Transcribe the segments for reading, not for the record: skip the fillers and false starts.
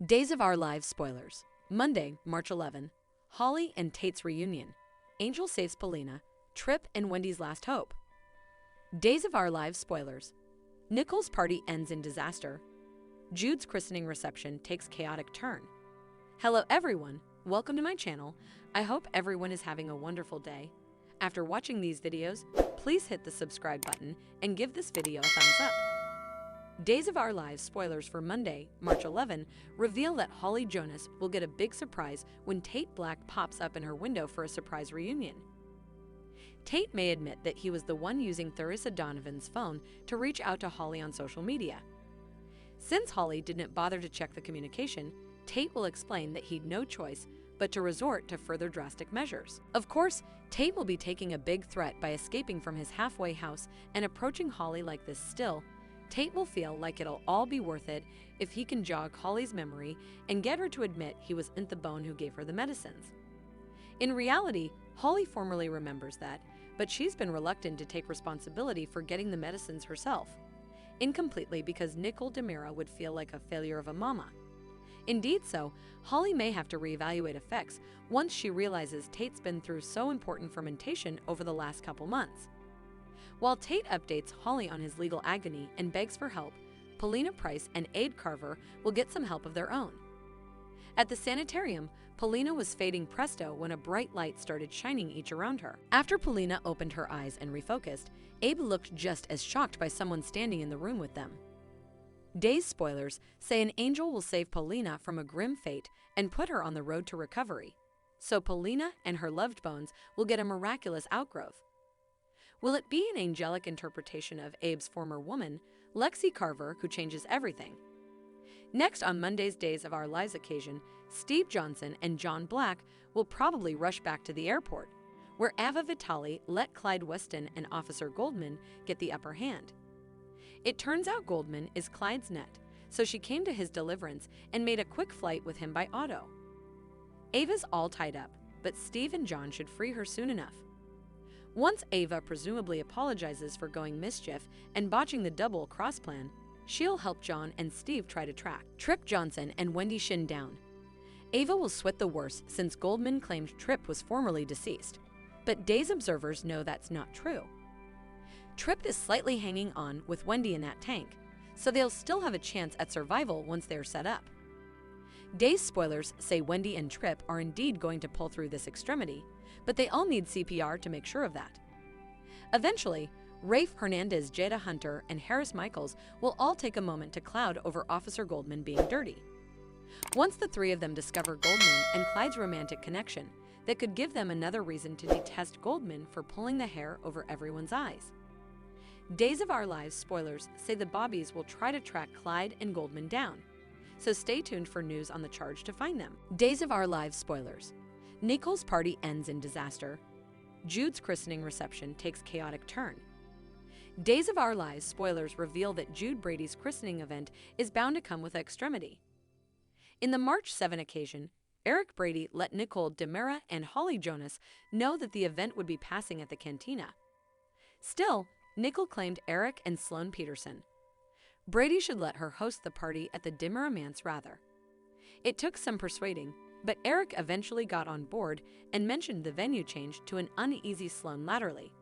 Days of Our Lives spoilers. Monday, March 11. Holly and Tate's reunion. Angel saves Paulina. Trip and Wendy's last hope. Days of Our Lives spoilers. Nicole's party ends in disaster. Jude's christening reception takes chaotic turn. Hello everyone, welcome to my channel. I hope everyone is having a wonderful day. After watching these videos, please hit the subscribe button and give this video a thumbs up. Days of Our Lives spoilers for Monday, March 11 reveal that Holly Jonas will get a big surprise when Tate Black pops up in her window for a surprise reunion. Tate may admit that he was the one using Theresa Donovan's phone to reach out to Holly on social media. Since Holly didn't bother to check the communication, Tate will explain that he'd no choice but to resort to further drastic measures. Of course, Tate will be taking a big threat by escaping from his halfway house and approaching Holly like this. Still, Tate will feel like it'll all be worth it if he can jog Holly's memory and get her to admit he wasn't the bone who gave her the medicines. In reality, Holly formerly remembers that, but she's been reluctant to take responsibility for getting the medicines herself, incompletely because Nicole DiMera would feel like a failure of a mama. Indeed so, Holly may have to reevaluate effects once she realizes Tate's been through so important fermentation over the last couple months. While Tate updates Holly on his legal agony and begs for help, Paulina Price and Abe Carver will get some help of their own. At the sanitarium, Paulina was fading presto when a bright light started shining each around her. After Paulina opened her eyes and refocused, Abe looked just as shocked by someone standing in the room with them. Days spoilers say an angel will save Paulina from a grim fate and put her on the road to recovery. So Paulina and her loved bones will get a miraculous outgrowth. Will it be an angelic interpretation of Abe's former woman, Lexi Carver, who changes everything? Next on Monday's Days of Our Lives occasion, Steve Johnson and John Black will probably rush back to the airport, where Ava Vitale let Clyde Weston and Officer Goldman get the upper hand. It turns out Goldman is Clyde's net, so she came to his deliverance and made a quick flight with him by auto. Ava's all tied up, but Steve and John should free her soon enough. Once Ava presumably apologizes for going mischief and botching the double cross plan, she'll help John and Steve try to track Trip Johnson and Wendy Shin down. Ava will sweat the worst since Goldman claimed Trip was formerly deceased, but Days observers know that's not true. Trip is slightly hanging on with Wendy in that tank, so they'll still have a chance at survival once they're set up. Days spoilers say Wendy and Trip are indeed going to pull through this extremity, but they all need CPR to make sure of that. Eventually, Rafe Hernandez, Jada Hunter, and Harris Michaels will all take a moment to cloud over Officer Goldman being dirty. Once the three of them discover Goldman and Clyde's romantic connection, that could give them another reason to detest Goldman for pulling the hair over everyone's eyes. Days of Our Lives spoilers say the Bobbies will try to track Clyde and Goldman down, so stay tuned for news on the charge to find them. Days of Our Lives spoilers. Nicole's party ends in disaster. Jude's christening reception takes chaotic turn. Days of Our Lives spoilers reveal that Jude Brady's christening event is bound to come with extremity. In the March 7 occasion, Eric Brady let Nicole DiMera and Holly Jonas know that the event would be passing at the cantina. Still, Nicole claimed Eric and Sloan Peterson. Brady should let her host the party at the DiMera Manse rather. It took some persuading, but Eric eventually got on board and mentioned the venue change to an uneasy Sloan latterly.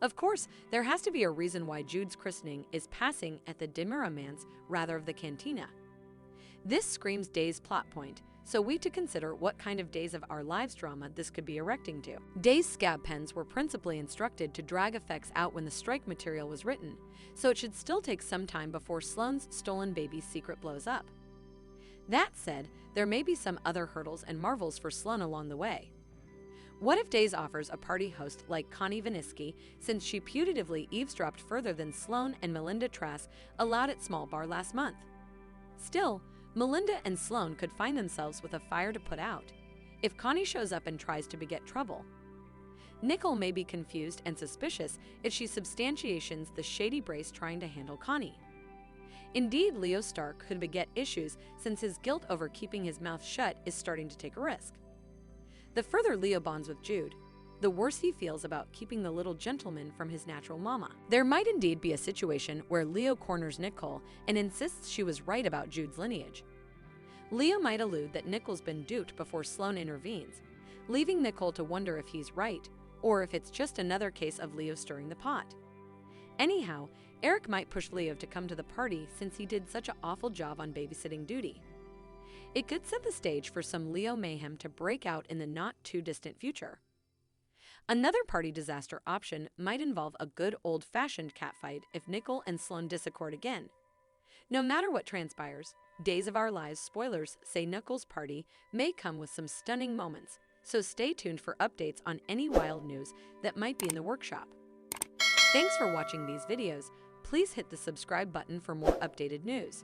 Of course, there has to be a reason why Jude's christening is passing at the DiMera Manse rather of the cantina. This screams Days' plot point, so we to consider what kind of Days of Our Lives drama this could be erecting to. Days' scab pens were principally instructed to drag effects out when the strike material was written, so it should still take some time before Sloane's stolen baby's secret blows up. That said, there may be some other hurdles and marvels for Sloane along the way. What if Days offers a party host like Connie Viniski, since she putatively eavesdropped further than Sloane and Melinda Trask allowed at Small Bar last month? Still, Melinda and Sloane could find themselves with a fire to put out if Connie shows up and tries to beget trouble. Nicole may be confused and suspicious if she substantiates the shady Brace trying to handle Connie. Indeed, Leo Stark could beget issues since his guilt over keeping his mouth shut is starting to take a risk. The further Leo bonds with Jude, the worse he feels about keeping the little gentleman from his natural mama. There might indeed be a situation where Leo corners Nicole and insists she was right about Jude's lineage. Leo might allude that Nicole's been duped before Sloane intervenes, leaving Nicole to wonder if he's right or if it's just another case of Leo stirring the pot. Anyhow, Eric might push Leo to come to the party since he did such an awful job on babysitting duty. It could set the stage for some Leo mayhem to break out in the not-too-distant future. Another party disaster option might involve a good old-fashioned catfight if Nicole and Sloane disaccord again. No matter what transpires, Days of Our Lives spoilers say Nicole's party may come with some stunning moments, so stay tuned for updates on any wild news that might be in the workshop. Thanks for watching these videos. Please hit the subscribe button for more updated news.